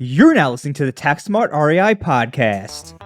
You're now listening to the Tax Smart REI podcast.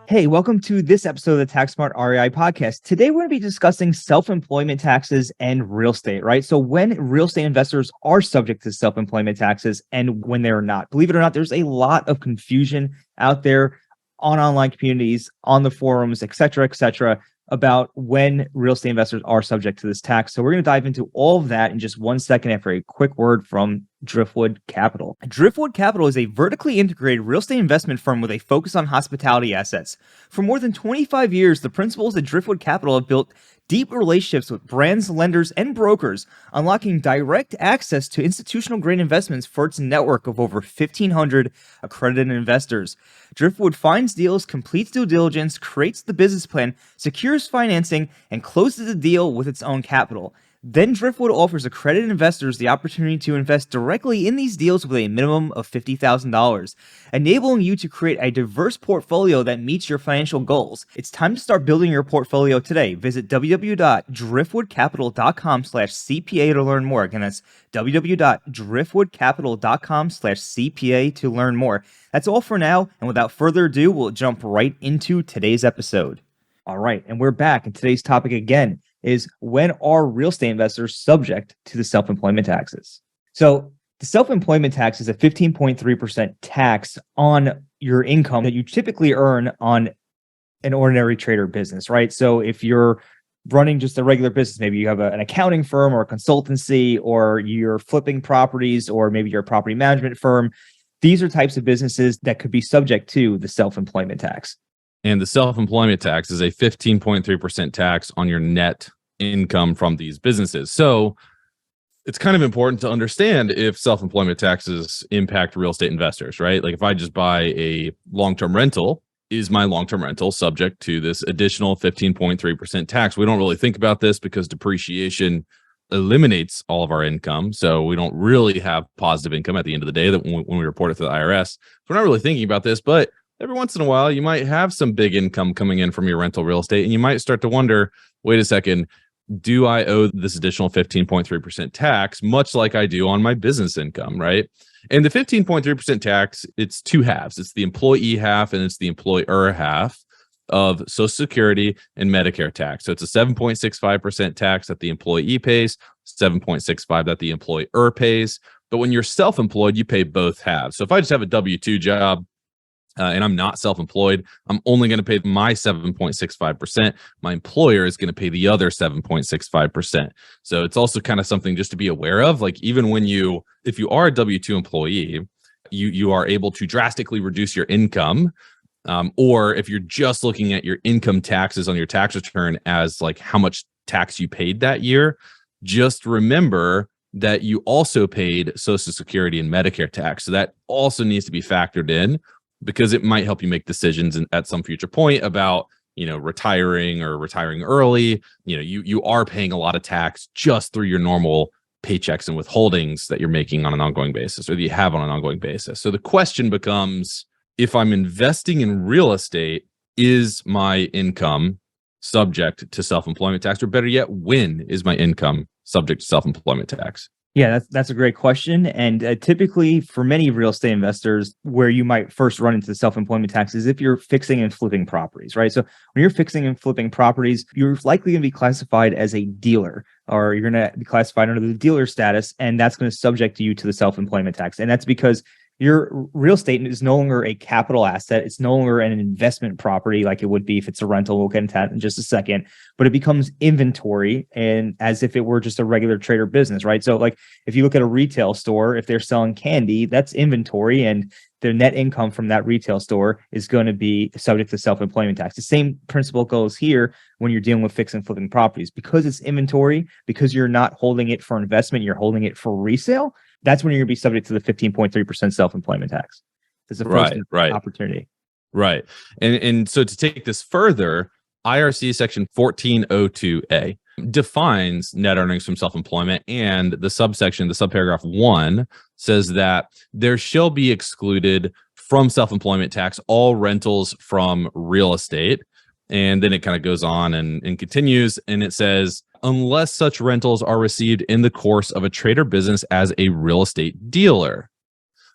Hey, welcome to this episode of the Tax Smart REI podcast. Today, we're going to be discussing self-employment taxes and real estate, right? So when real estate investors are subject to self-employment taxes and when they're not. Believe it or not, there's a lot of confusion out there on online communities, on the forums, et cetera, about when real estate investors are subject to this tax. So we're going to dive into all of that in just 1 second after a quick word from Driftwood Capital. Driftwood Capital is a vertically integrated real estate investment firm with a focus on hospitality assets. For more than 25 years, the principals at Driftwood Capital have built deep relationships with brands, lenders, and brokers, unlocking direct access to institutional-grade investments for its network of over 1,500 accredited investors. Driftwood finds deals, completes due diligence, creates the business plan, secures financing, and closes the deal with its own capital. Then Driftwood offers accredited investors the opportunity to invest directly in these deals with a minimum of $50,000, enabling you to create a diverse portfolio that meets your financial goals. It's time to start building your portfolio today. Visit www.driftwoodcapital.com/CPA to learn more. Again, that's www.driftwoodcapital.com/CPA to learn more. That's all for now, and without further ado, we'll jump right into today's episode. All right, and we're back, and today's topic again is when are real estate investors subject to the self-employment taxes? So the self-employment tax is a 15.3% tax on your income that you typically earn on an ordinary trader business, right? So if you're running just a regular business, maybe you have an accounting firm or a consultancy, or you're flipping properties, or maybe you're a property management firm, these are types of businesses that could be subject to the self-employment tax. And the self-employment tax is a 15.3% tax on your net income from these businesses. So it's kind of important to understand if self-employment taxes impact real estate investors, right? Like if I just buy a long-term rental, is my long-term rental subject to this additional 15.3% tax? We don't really think about this because depreciation eliminates all of our income. So we don't really have positive income at the end of the day that when we report it to the IRS. So we're not really thinking about this, but every once in a while, you might have some big income coming in from your rental real estate, and you might start to wonder, wait a second, do I owe this additional 15.3% tax, much like I do on my business income, right? And the 15.3% tax, it's two halves. It's the employee half and it's the employer half of Social Security and Medicare tax. So it's a 7.65% tax that the employee pays, 7.65% that the employer pays. But when you're self-employed, you pay both halves. So if I just have a W-2 job, and I'm not self-employed, I'm only going to pay my 7.65%. My employer is going to pay the other 7.65%. So it's also kind of something just to be aware of. Like even if you are a W-2 employee, you are able to drastically reduce your income. Or if you're just looking at your income taxes on your tax return as like how much tax you paid that year, just remember that you also paid Social Security and Medicare tax. So that also needs to be factored in, because it might help you make decisions at some future point about, retiring or retiring early. You are paying a lot of tax just through your normal paychecks and withholdings that you're making on an ongoing basis, or that you have on an ongoing basis. So the question becomes, if I'm investing in real estate, is my income subject to self-employment tax? Or better yet, when is my income subject to self-employment tax? Yeah, that's a great question. And typically for many real estate investors, where you might first run into the self-employment tax is if you're fixing and flipping properties, right? So when you're fixing and flipping properties, you're likely going to be classified as a dealer, or you're going to be classified under the dealer status, and that's going to subject you to the self-employment tax. And that's because your real estate is no longer a capital asset. It's no longer an investment property like it would be if it's a rental. We'll get into that in just a second, but it becomes inventory, and as if it were just a regular trader business, right? So like if you look at a retail store, if they're selling candy, that's inventory, and their net income from that retail store is going to be subject to self-employment tax. The same principle goes here when you're dealing with fix and flipping properties. Because it's inventory, because you're not holding it for investment, you're holding it for resale, that's when you're going to be subject to the 15.3% self-employment tax. It's a first opportunity. Right. And so to take this further, IRC section 1402A defines net earnings from self-employment, and the subparagraph 1 says that there shall be excluded from self-employment tax all rentals from real estate. And then it kind of goes on and continues, and it says, unless such rentals are received in the course of a trade or business as a real estate dealer.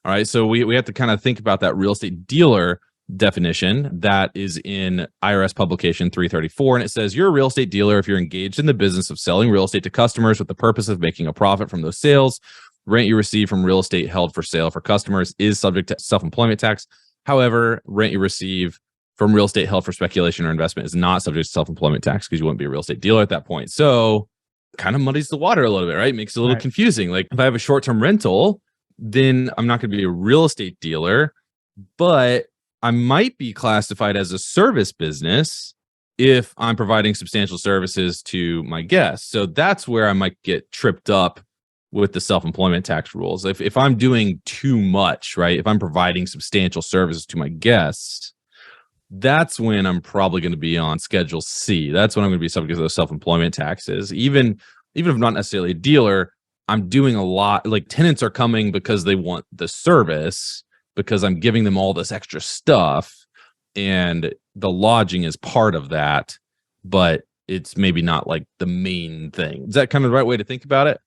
All right. So we have to kind of think about that real estate dealer definition that is in IRS publication 334. And it says you're a real estate dealer if you're engaged in the business of selling real estate to customers with the purpose of making a profit from those sales. Rent you receive from real estate held for sale for customers is subject to self-employment tax. However, rent you receive from real estate held for speculation or investment is not subject to self-employment tax because you wouldn't be a real estate dealer at that point. So kind of muddies the water a little bit, right? Makes it a little confusing. Like if I have a short-term rental, then I'm not going to be a real estate dealer, but I might be classified as a service business if I'm providing substantial services to my guests. So that's where I might get tripped up with the self-employment tax rules. If I'm doing too much, right? If I'm providing substantial services to my guests, that's when I'm probably going to be on Schedule C. That's when I'm going to be subject to those self-employment taxes. Even if I'm not necessarily a dealer, I'm doing a lot. Like tenants are coming because they want the service, because I'm giving them all this extra stuff, and the lodging is part of that, but it's maybe not like the main thing. Is that kind of the right way to think about it?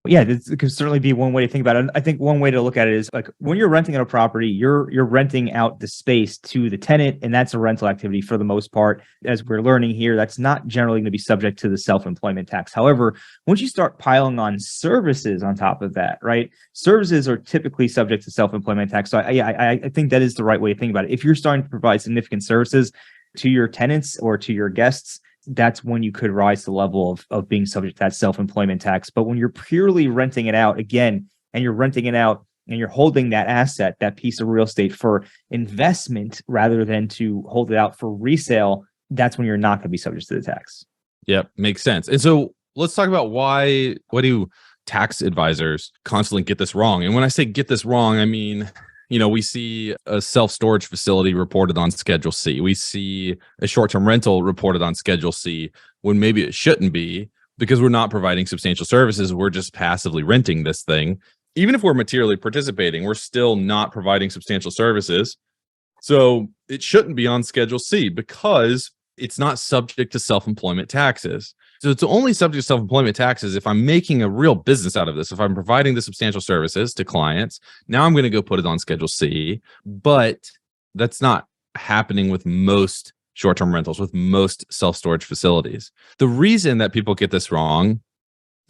Yeah, this could certainly be one way to think about it. I think one way to look at it is like when you're renting out a property, you're renting out the space to the tenant, and that's a rental activity for the most part. As we're learning here, that's not generally going to be subject to the self-employment tax. However, once you start piling on services on top of that, right? Services are typically subject to self-employment tax. So I think that is the right way to think about it. If you're starting to provide significant services to your tenants or to your guests, that's when you could rise to the level of being subject to that self-employment tax. But when you're purely renting it out again, and you're renting it out and you're holding that asset, that piece of real estate for investment rather than to hold it out for resale, that's when you're not going to be subject to the tax. Yep, makes sense. And so let's talk about why do tax advisors constantly get this wrong? And when I say get this wrong, I mean, we see a self-storage facility reported on Schedule C. We see a short-term rental reported on Schedule C when maybe it shouldn't be, because we're not providing substantial services. We're just passively renting this thing. Even if we're materially participating, we're still not providing substantial services. So it shouldn't be on Schedule C because it's not subject to self-employment taxes. So it's only subject to self-employment taxes if I'm making a real business out of this. If I'm providing the substantial services to clients, now I'm going to go put it on Schedule C. But that's not happening with most short-term rentals, with most self-storage facilities. The reason that people get this wrong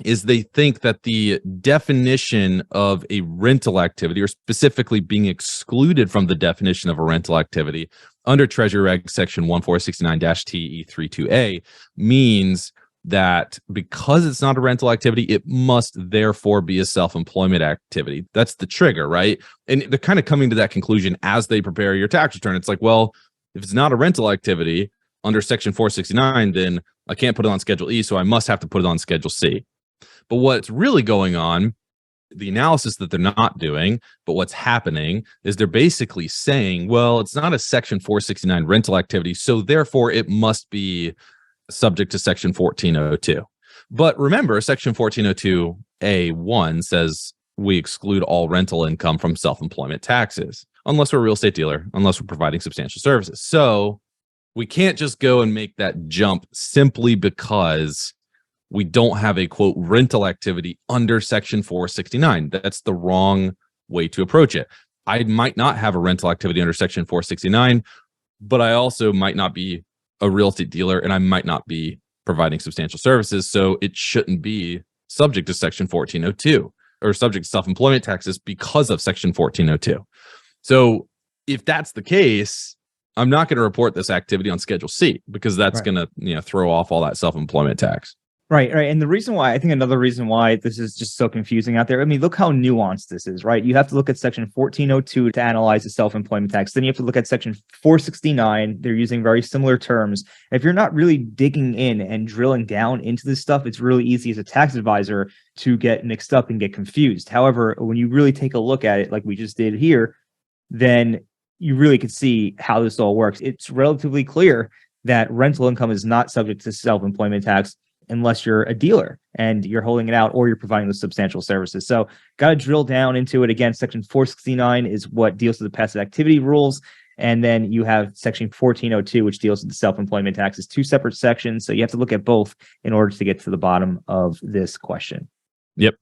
is they think that the definition of a rental activity, or specifically being excluded from the definition of a rental activity under Treasury Reg Section 1469-TE32A, means that because it's not a rental activity, it must therefore be a self-employment activity. That's the trigger, right? And they're kind of coming to that conclusion as they prepare your tax return. It's like, well, if it's not a rental activity under Section 469, then I can't put it on Schedule E, so I must have to put it on Schedule C. But what's really going on, the analysis that they're not doing, but what's happening is they're basically saying, well, it's not a Section 469 rental activity, so therefore it must be subject to Section 1402. But remember, Section 1402A1 says we exclude all rental income from self-employment taxes, unless we're a real estate dealer, unless we're providing substantial services. So we can't just go and make that jump simply because we don't have a, quote, rental activity under Section 469. That's the wrong way to approach it. I might not have a rental activity under Section 469, but I also might not be a real estate dealer, and I might not be providing substantial services. So it shouldn't be subject to Section 1402 or subject to self-employment taxes because of Section 1402. So if that's the case, I'm not going to report this activity on Schedule C because that's going to, throw off all that self-employment tax. Right. And the reason why, I think another reason why this is just so confusing out there, I mean, look how nuanced this is, right? You have to look at Section 1402 to analyze the self-employment tax. Then you have to look at Section 469. They're using very similar terms. If you're not really digging in and drilling down into this stuff, it's really easy as a tax advisor to get mixed up and get confused. However, when you really take a look at it, like we just did here, then you really can see how this all works. It's relatively clear that rental income is not subject to self-employment tax unless you're a dealer and you're holding it out or you're providing the substantial services. So got to drill down into it. Again, Section 469 is what deals with the passive activity rules. And then you have Section 1402, which deals with the self-employment taxes, two separate sections. So you have to look at both in order to get to the bottom of this question. Yep.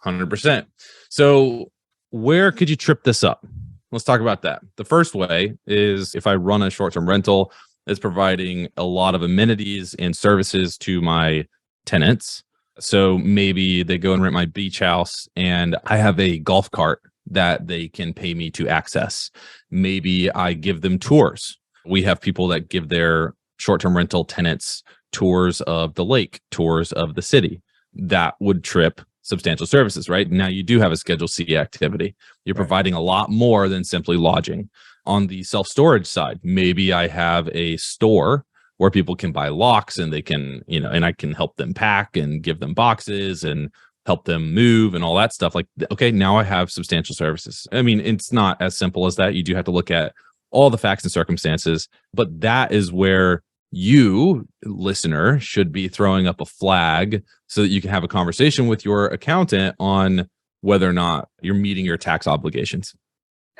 100%. So where could you trip this up? Let's talk about that. The first way is if I run a short-term rental, it's providing a lot of amenities and services to my tenants. So maybe they go and rent my beach house and I have a golf cart that they can pay me to access. Maybe I give them tours. We have people that give their short-term rental tenants tours of the lake, tours of the city. That would trip substantial services, right? Now you do have a Schedule C activity. You're providing a lot more than simply lodging. On the self-storage side, maybe I have a store where people can buy locks and they can, and I can help them pack and give them boxes and help them move and all that stuff. Like, okay, now I have substantial services. I mean, it's not as simple as that. You do have to look at all the facts and circumstances, but that is where you, listener, should be throwing up a flag so that you can have a conversation with your accountant on whether or not you're meeting your tax obligations.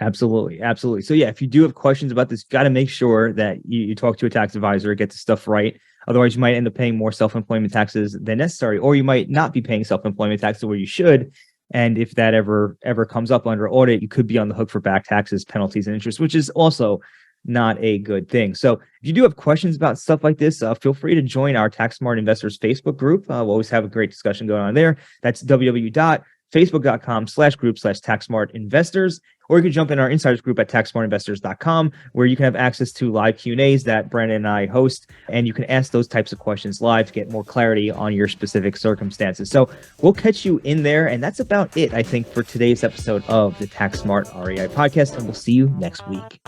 Absolutely. Absolutely. So yeah, if you do have questions about this, you got to make sure that you talk to a tax advisor, get the stuff right. Otherwise, you might end up paying more self-employment taxes than necessary, or you might not be paying self-employment taxes where you should. And if that ever comes up under audit, you could be on the hook for back taxes, penalties, and interest, which is also not a good thing. So if you do have questions about stuff like this, feel free to join our Tax Smart Investors Facebook group. We'll always have a great discussion going on there. That's www.facebook.com/group/TaxSmartInvestors. Or you can jump in our insiders group at taxsmartinvestors.com, where you can have access to live Q&As that Brandon and I host, and you can ask those types of questions live to get more clarity on your specific circumstances. So we'll catch you in there, and that's about it, I think, for today's episode of the Tax Smart REI podcast, and we'll see you next week.